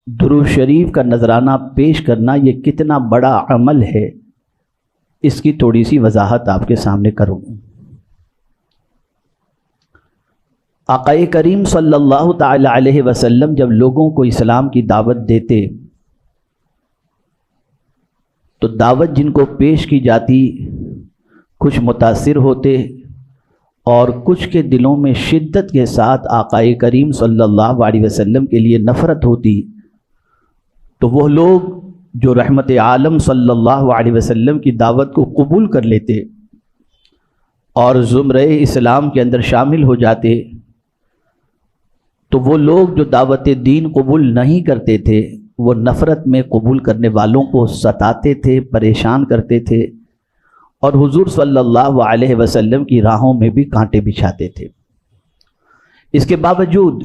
درود شریف کا نذرانہ پیش کرنا یہ کتنا بڑا عمل ہے، اس کی تھوڑی سی وضاحت آپ کے سامنے کروں۔ آقا کریم صلی اللہ تعالی علیہ وسلم جب لوگوں کو اسلام کی دعوت دیتے تو دعوت جن کو پیش کی جاتی کچھ متاثر ہوتے اور کچھ کے دلوں میں شدت کے ساتھ آقا کریم صلی اللہ علیہ وسلم کے لیے نفرت ہوتی، تو وہ لوگ جو رحمت عالم صلی اللہ علیہ وسلم کی دعوت کو قبول کر لیتے اور زمرہ اسلام کے اندر شامل ہو جاتے، تو وہ لوگ جو دعوت دین قبول نہیں کرتے تھے وہ نفرت میں قبول کرنے والوں کو ستاتے تھے، پریشان کرتے تھے، اور حضور صلی اللہ علیہ وسلم کی راہوں میں بھی کانٹے بچھاتے تھے۔ اس کے باوجود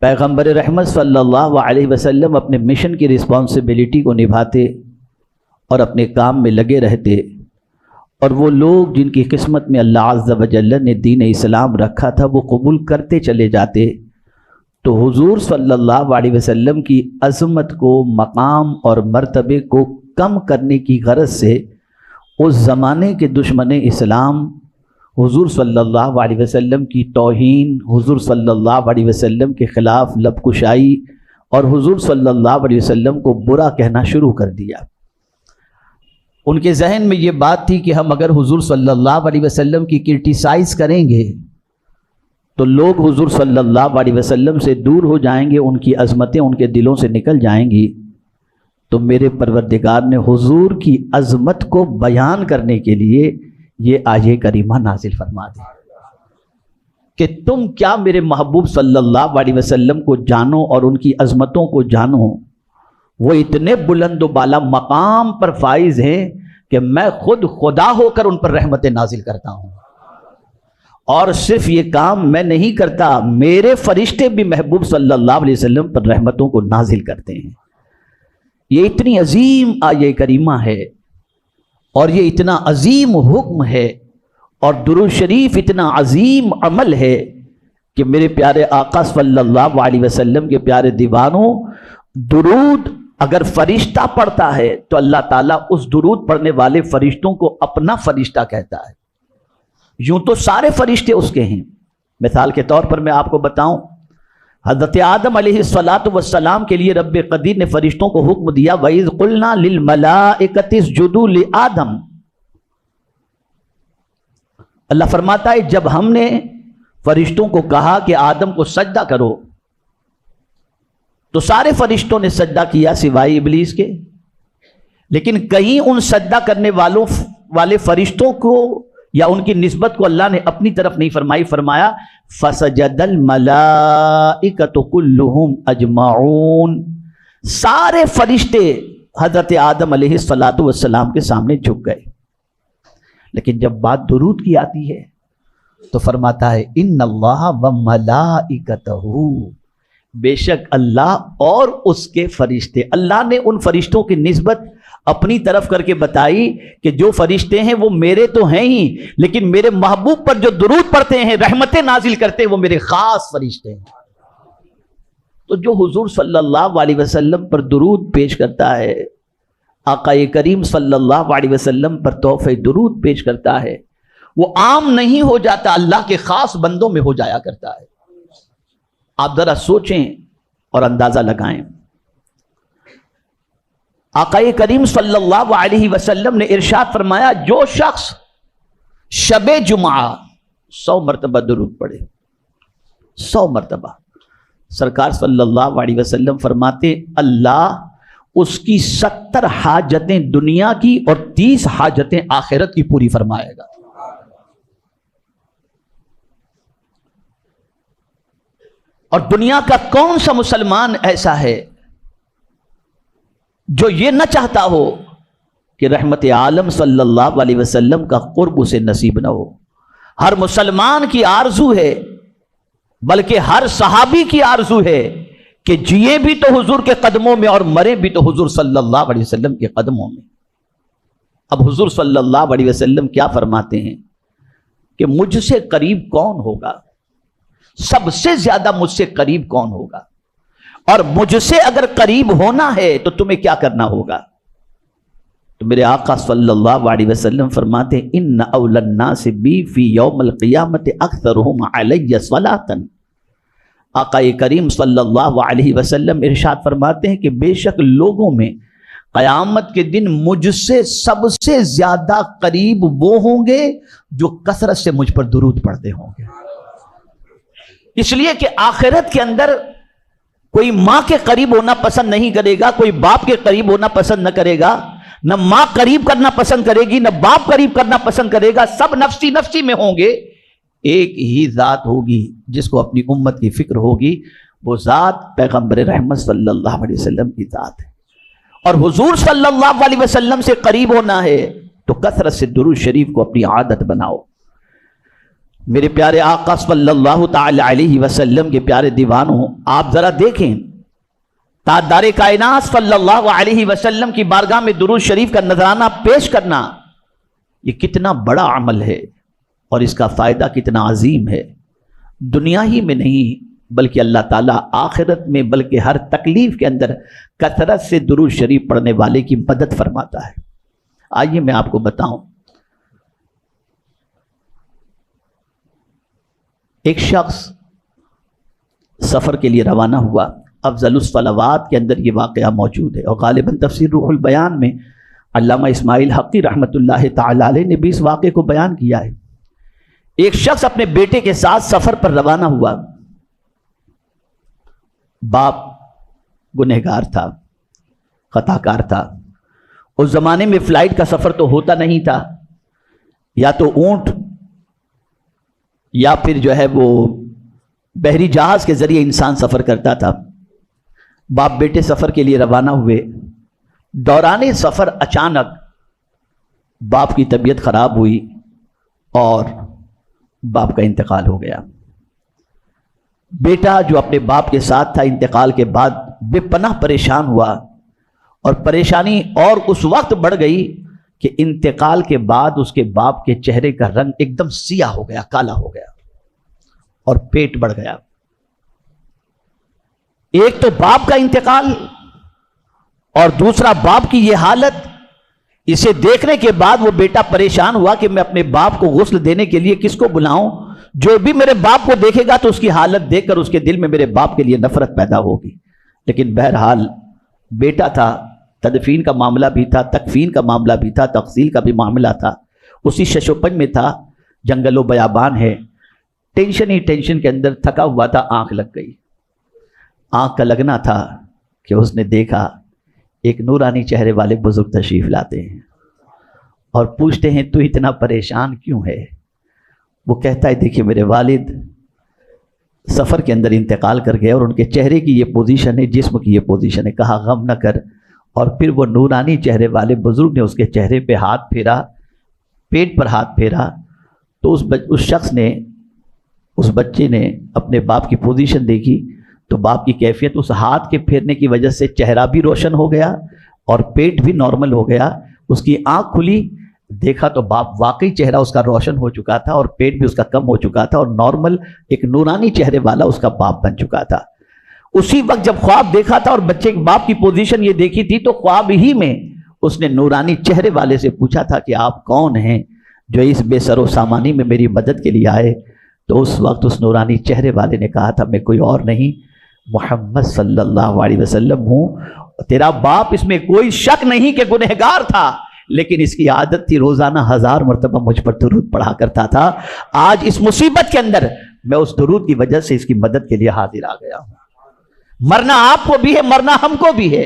پیغمبر رحمت صلی اللہ علیہ وسلم اپنے مشن کی رسپانسبلٹی کو نبھاتے اور اپنے کام میں لگے رہتے، اور وہ لوگ جن کی قسمت میں اللہ عز و جل نے دین اسلام رکھا تھا وہ قبول کرتے چلے جاتے، تو حضور صلی اللہ علیہ وسلم کی عظمت کو، مقام اور مرتبے کو کم کرنے کی غرض سے اس زمانے کے دشمن اسلام حضور صلی اللہ علیہ وسلم کی توہین، حضور صلی اللہ علیہ وسلم کے خلاف لب کشائی اور حضور صلی اللہ علیہ وسلم کو برا کہنا شروع کر دیا۔ ان کے ذہن میں یہ بات تھی کہ ہم اگر حضور صلی اللہ علیہ وسلم کی کرٹیسائز کریں گے تو لوگ حضور صلی اللہ علیہ وسلم سے دور ہو جائیں گے، ان کی عظمتیں ان کے دلوں سے نکل جائیں گی، تو میرے پروردگار نے حضور کی عظمت کو بیان کرنے کے لیے یہ آیہ کریمہ نازل فرما دی کہ تم کیا میرے محبوب صلی اللہ علیہ وسلم کو جانو اور ان کی عظمتوں کو جانو، وہ اتنے بلند و بالا مقام پر فائز ہیں کہ میں خود خدا ہو کر ان پر رحمت نازل کرتا ہوں، اور صرف یہ کام میں نہیں کرتا، میرے فرشتے بھی محبوب صلی اللہ علیہ وسلم پر رحمتوں کو نازل کرتے ہیں۔ یہ اتنی عظیم آیہ کریمہ ہے اور یہ اتنا عظیم حکم ہے اور درود شریف اتنا عظیم عمل ہے کہ میرے پیارے آقا صلی اللہ علیہ وسلم کے پیارے دیوانوں، درود اگر فرشتہ پڑھتا ہے تو اللہ تعالیٰ اس درود پڑھنے والے فرشتوں کو اپنا فرشتہ کہتا ہے۔ یوں تو سارے فرشتے اس کے ہیں۔ مثال کے طور پر میں آپ کو بتاؤں، حضرت آدم علیہ السلام کے لیے رب قدیر نے فرشتوں کو حکم دیا وَإِذْ قُلْنَا لِلْمَلَائِكَةِ اسْجُدُوا لِآدَمَ۔ اللہ فرماتا ہے جب ہم نے فرشتوں کو کہا کہ آدم کو سجدہ کرو تو سارے فرشتوں نے سجدہ کیا سوائے ابلیس کے، لیکن کہیں ان سجدہ کرنے والے فرشتوں کو یا ان کی نسبت کو اللہ نے اپنی طرف نہیں فرمائی، فرمایا فَسَجَدَ الْمَلَائِكَةُ كُلُّهُمْ أَجْمَعُونَ، سارے فرشتے حضرت آدم علیہ السلام کے سامنے جھک گئے۔ لیکن جب بات درود کی آتی ہے تو فرماتا ہے ان اللہ وملائکتہ، بے شک اللہ اور اس کے فرشتے۔ اللہ نے ان فرشتوں کی نسبت اپنی طرف کر کے بتائی کہ جو فرشتے ہیں وہ میرے تو ہیں ہی، لیکن میرے محبوب پر جو درود پڑھتے ہیں، رحمتیں نازل کرتے ہیں، وہ میرے خاص فرشتے ہیں۔ تو جو حضور صلی اللہ علیہ وسلم پر درود پیش کرتا ہے، آقا کریم صلی اللہ علیہ وسلم پر تحفہ درود پیش کرتا ہے، وہ عام نہیں ہو جاتا، اللہ کے خاص بندوں میں ہو جایا کرتا ہے۔ آپ ذرا سوچیں اور اندازہ لگائیں، آقا کریم صلی اللہ علیہ وسلم نے ارشاد فرمایا جو شخص شب جمعہ 100 مرتبہ درود پڑھے، 100 مرتبہ، سرکار صلی اللہ علیہ وسلم فرماتے اللہ اس کی 70 حاجتیں دنیا کی اور 30 حاجتیں آخرت کی پوری فرمائے گا۔ اور دنیا کا کون سا مسلمان ایسا ہے جو یہ نہ چاہتا ہو کہ رحمت عالم صلی اللہ علیہ وسلم کا قرب اسے نصیب نہ ہو؟ ہر مسلمان کی آرزو ہے، بلکہ ہر صحابی کی آرزو ہے کہ جیے بھی تو حضور کے قدموں میں اور مرے بھی تو حضور صلی اللہ علیہ وسلم کے قدموں میں۔ اب حضور صلی اللہ علیہ وسلم کیا فرماتے ہیں کہ مجھ سے قریب کون ہوگا، سب سے زیادہ مجھ سے قریب کون ہوگا؟ اور مجھ سے اگر قریب ہونا ہے تو تمہیں کیا کرنا ہوگا؟ تو میرے آقا صلی اللہ علیہ وسلم فرماتے ہیں ان اول الناس بی فی یوم القیامت اکثرہم علی صلاۃ۔ آقا کریم صلی اللہ علیہ وسلم ارشاد فرماتے ہیں کہ بے شک لوگوں میں قیامت کے دن مجھ سے سب سے زیادہ قریب وہ ہوں گے جو کثرت سے مجھ پر درود پڑھتے ہوں گے۔ اس لیے کہ آخرت کے اندر کوئی ماں کے قریب ہونا پسند نہیں کرے گا، کوئی باپ کے قریب ہونا پسند نہ کرے گا، نہ ماں قریب کرنا پسند کرے گی، نہ باپ قریب کرنا پسند کرے گا، سب نفسی نفسی میں ہوں گے۔ ایک ہی ذات ہوگی جس کو اپنی امت کی فکر ہوگی، وہ ذات پیغمبر رحمت صلی اللہ علیہ وسلم کی ذات ہے۔ اور حضور صلی اللہ علیہ وسلم سے قریب ہونا ہے تو کثرت سے درود شریف کو اپنی عادت بناؤ۔ میرے پیارے آقا صلی اللہ تعالی علیہ وسلم کے پیارے دیوانوں، آپ ذرا دیکھیں تاجدار کائنات صلی اللہ علیہ وسلم کی بارگاہ میں درود شریف کا نذرانہ پیش کرنا یہ کتنا بڑا عمل ہے اور اس کا فائدہ کتنا عظیم ہے۔ دنیا ہی میں نہیں بلکہ اللہ تعالیٰ آخرت میں، بلکہ ہر تکلیف کے اندر کثرت سے درود شریف پڑھنے والے کی مدد فرماتا ہے۔ آئیے میں آپ کو بتاؤں، ایک شخص سفر کے لیے روانہ ہوا، افضل الصلوات کے اندر یہ واقعہ موجود ہے، اور غالباً تفسیر روح البیان میں علامہ اسماعیل حقی رحمۃ اللہ تعالی علیہ نے بھی اس واقعے کو بیان کیا ہے۔ ایک شخص اپنے بیٹے کے ساتھ سفر پر روانہ ہوا۔ باپ گنہگار تھا، خطا کار تھا۔ اس زمانے میں فلائٹ کا سفر تو ہوتا نہیں تھا، یا تو اونٹ یا پھر جو ہے وہ بحری جہاز کے ذریعے انسان سفر کرتا تھا۔ باپ بیٹے سفر کے لیے روانہ ہوئے۔ دوران سفر اچانک باپ کی طبیعت خراب ہوئی اور باپ کا انتقال ہو گیا۔ بیٹا جو اپنے باپ کے ساتھ تھا، انتقال کے بعد بے پناہ پریشان ہوا، اور پریشانی اور اس وقت بڑھ گئی کہ انتقال کے بعد اس کے باپ کے چہرے کا رنگ ایک دم سیاہ ہو گیا، کالا ہو گیا، اور پیٹ بڑھ گیا۔ ایک تو باپ کا انتقال اور دوسرا باپ کی یہ حالت، اسے دیکھنے کے بعد وہ بیٹا پریشان ہوا کہ میں اپنے باپ کو غسل دینے کے لیے کس کو بلاؤں؟ جو بھی میرے باپ کو دیکھے گا تو اس کی حالت دیکھ کر اس کے دل میں میرے باپ کے لیے نفرت پیدا ہوگی۔ لیکن بہرحال بیٹا تھا، تدفین کا معاملہ بھی تھا، تکفین کا معاملہ بھی تھا، تغسیل کا بھی معاملہ تھا، اسی شش و پنج میں تھا، جنگل و بیابان ہے، ٹینشن ہی ٹینشن کے اندر تھکا ہوا تھا۔ آنکھ لگ گئی۔ آنکھ کا لگنا تھا کہ اس نے دیکھا ایک نورانی چہرے والے بزرگ تشریف لاتے ہیں اور پوچھتے ہیں تو اتنا پریشان کیوں ہے؟ وہ کہتا ہے دیکھیے میرے والد سفر کے اندر انتقال کر گئے اور ان کے چہرے کی یہ پوزیشن ہے، جسم کی یہ پوزیشن ہے۔ کہا غم نہ کر، اور پھر وہ نورانی چہرے والے بزرگ نے اس کے چہرے پہ ہاتھ پھیرا، پیٹ پر ہاتھ پھیرا، تو اس شخص نے، اس بچے نے اپنے باپ کی پوزیشن دیکھی تو باپ کی کیفیت اس ہاتھ کے پھیرنے کی وجہ سے چہرہ بھی روشن ہو گیا اور پیٹ بھی نارمل ہو گیا۔ اس کی آنکھ کھلی، دیکھا تو باپ واقعی چہرہ اس کا روشن ہو چکا تھا اور پیٹ بھی اس کا کم ہو چکا تھا، اور نارمل ایک نورانی چہرے والا اس کا باپ بن چکا تھا۔ اسی وقت جب خواب دیکھا تھا اور بچے کے باپ کی پوزیشن یہ دیکھی تھی تو خواب ہی میں اس نے نورانی چہرے والے سے پوچھا تھا کہ آپ کون ہیں جو اس بے سر و سامانی میں میری مدد کے لیے آئے؟ تو اس وقت اس نورانی چہرے والے نے کہا تھا میں کوئی اور نہیں، محمد صلی اللہ علیہ وسلم ہوں۔ تیرا باپ، اس میں کوئی شک نہیں کہ گنہگار تھا، لیکن اس کی عادت تھی روزانہ 1000 مرتبہ مجھ پر درود پڑھا کرتا تھا۔ آج اس مصیبت کے اندر میں اس درود کی وجہ سے اس کی مدد کے لیے حاضر آ گیا ہوں۔ مرنا آپ کو بھی ہے، مرنا ہم کو بھی ہے،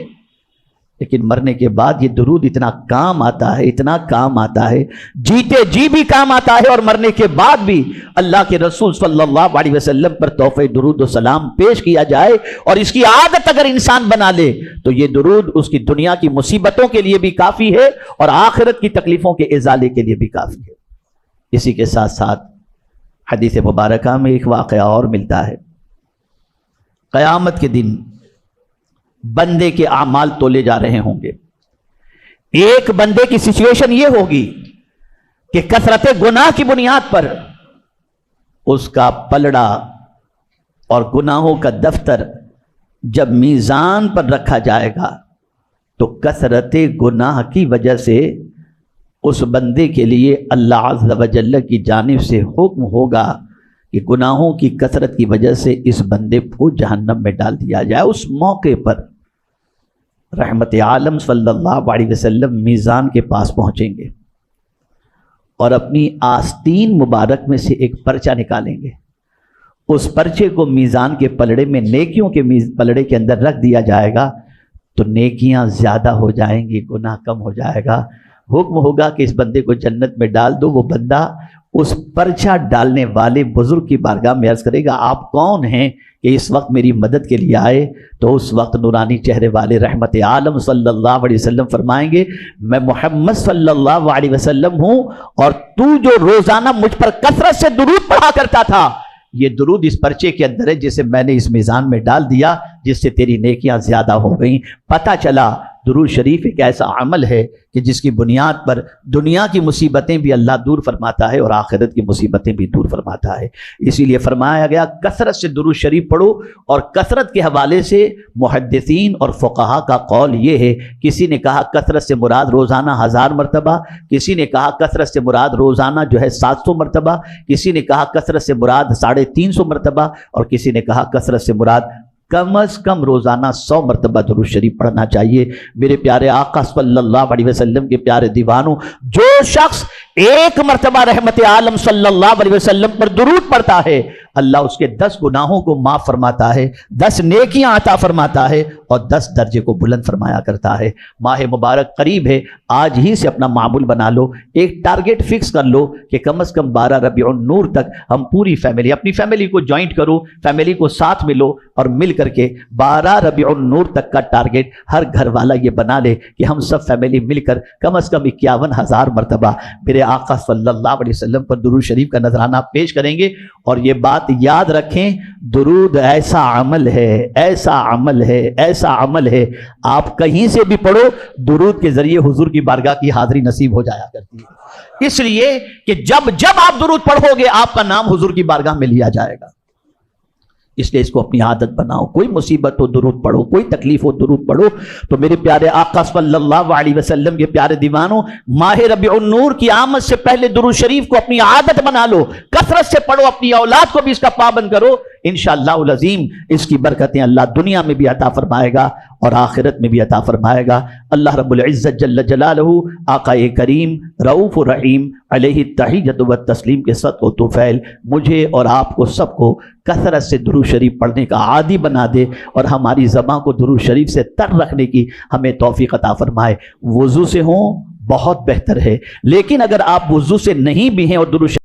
لیکن مرنے کے بعد یہ درود اتنا کام آتا ہے، اتنا کام آتا ہے، جیتے جی بھی کام آتا ہے، اور مرنے کے بعد بھی اللہ کے رسول صلی اللہ علیہ وسلم پر تحفہ درود و سلام پیش کیا جائے، اور اس کی عادت اگر انسان بنا لے تو یہ درود اس کی دنیا کی مصیبتوں کے لیے بھی کافی ہے اور آخرت کی تکلیفوں کے ازالے کے لیے بھی کافی ہے۔ اسی کے ساتھ ساتھ حدیث مبارکہ میں ایک واقعہ اور ملتا ہے۔ قیامت کے دن بندے کے اعمال تولے جا رہے ہوں گے۔ ایک بندے کی سچویشن یہ ہوگی کہ کثرت گناہ کی بنیاد پر اس کا پلڑا اور گناہوں کا دفتر جب میزان پر رکھا جائے گا تو کثرت گناہ کی وجہ سے اس بندے کے لیے اللہ عز و جل کی جانب سے حکم ہوگا کہ گناہوں کی کثرت کی وجہ سے اس بندے کو جہنم میں ڈال دیا جائے۔ اس موقع پر رحمت عالم صلی اللہ علیہ وسلم میزان کے پاس پہنچیں گے اور اپنی آستین مبارک میں سے ایک پرچہ نکالیں گے۔ اس پرچے کو میزان کے پلڑے میں، نیکیوں کے پلڑے کے اندر رکھ دیا جائے گا تو نیکیاں زیادہ ہو جائیں گی، گناہ کم ہو جائے گا۔ حکم ہوگا کہ اس بندے کو جنت میں ڈال دو۔ وہ بندہ اس پرچہ ڈالنے والے بزرگ کی بارگاہ میں عرض کرے گا آپ کون ہیں کہ اس وقت میری مدد کے لیے آئے؟ تو اس وقت نورانی چہرے والے رحمت عالم صلی اللہ علیہ وسلم فرمائیں گے میں محمد صلی اللہ علیہ وسلم ہوں، اور تو جو روزانہ مجھ پر کثرت سے درود پڑھا کرتا تھا، یہ درود اس پرچے کے اندر ہے جسے میں نے اس میزان میں ڈال دیا، جس سے تیری نیکیاں زیادہ ہو گئیں۔ پتہ چلا درود شریف ایک ایسا عمل ہے کہ جس کی بنیاد پر دنیا کی مصیبتیں بھی اللہ دور فرماتا ہے اور آخرت کی مصیبتیں بھی دور فرماتا ہے۔ اسی لیے فرمایا گیا کثرت سے درود شریف پڑھو، اور کثرت کے حوالے سے محدثین اور فقہا کا قول یہ ہے، کسی نے کہا کثرت سے مراد روزانہ 1000 مرتبہ، کسی نے کہا کثرت سے مراد روزانہ 700 مرتبہ، کسی نے کہا کثرت سے مراد 350 مرتبہ، اور کسی نے کہا کثرت سے مراد کم از کم روزانہ 100 مرتبہ درود شریف پڑھنا چاہیے۔ میرے پیارے آقا صلی اللہ علیہ وسلم کے پیارے دیوانوں، جو شخص ایک مرتبہ رحمت عالم صلی اللہ علیہ وسلم پر درود پڑھتا ہے، اللہ اس کے 10 گناہوں کو معاف فرماتا ہے، 10 نیکیاں عطا فرماتا ہے، اور 10 درجے کو بلند فرمایا کرتا ہے۔ ماہ مبارک قریب ہے، آج ہی سے اپنا معمول بنا لو، ایک ٹارگٹ فکس کر لو کہ کم از کم 12 ربیع النور تک ہم پوری فیملی، اپنی فیملی کو جوائنٹ کرو، فیملی کو ساتھ ملو، اور مل کر کے 12 ربیع النور تک کا ٹارگٹ ہر گھر والا یہ بنا لے کہ ہم سب فیملی مل کر کم از کم 51,000 مرتبہ میرے آقا صلی اللہ علیہ وسلم پر درود شریف کا نذرانہ پیش کریں گے۔ اور یہ بات یاد رکھیں، درود ایسا عمل ہے، ایسا عمل ہے، ایسا عمل ہے، آپ کہیں سے بھی پڑھو، درود کے ذریعے حضور کی بارگاہ کی حاضری نصیب ہو جایا کرتی ہے، اس لیے کہ جب آپ درود پڑھو گے آپ کا نام حضور کی بارگاہ میں لیا جائے گا۔ اس لیے اس کو اپنی عادت بناؤ، کوئی مصیبت ہو درود پڑھو، کوئی تکلیف ہو درود پڑھو۔ تو میرے پیارے آقا صلی اللہ علیہ وسلم کے پیارے دیوانوں، ماہ ربیع النور کی آمد سے پہلے درود شریف کو اپنی عادت بنا لو، کثرت سے پڑھو، اپنی اولاد کو بھی اس کا پابند کرو، انشاءاللہ العظیم اس کی برکتیں اللہ دنیا میں بھی عطا فرمائے گا اور آخرت میں بھی عطا فرمائے گا۔ اللہ رب العزت جل جلالہ آقا کریم رؤوف الرحیم علیہ التحیۃ والتسلیم کے صدق و طفیل مجھے اور آپ کو سب کو کثرت سے درود شریف پڑھنے کا عادی بنا دے، اور ہماری زبان کو درود شریف سے تر رکھنے کی ہمیں توفیق عطا فرمائے۔ وضو سے ہوں بہت بہتر ہے، لیکن اگر آپ وضو سے نہیں بھی ہیں اور درود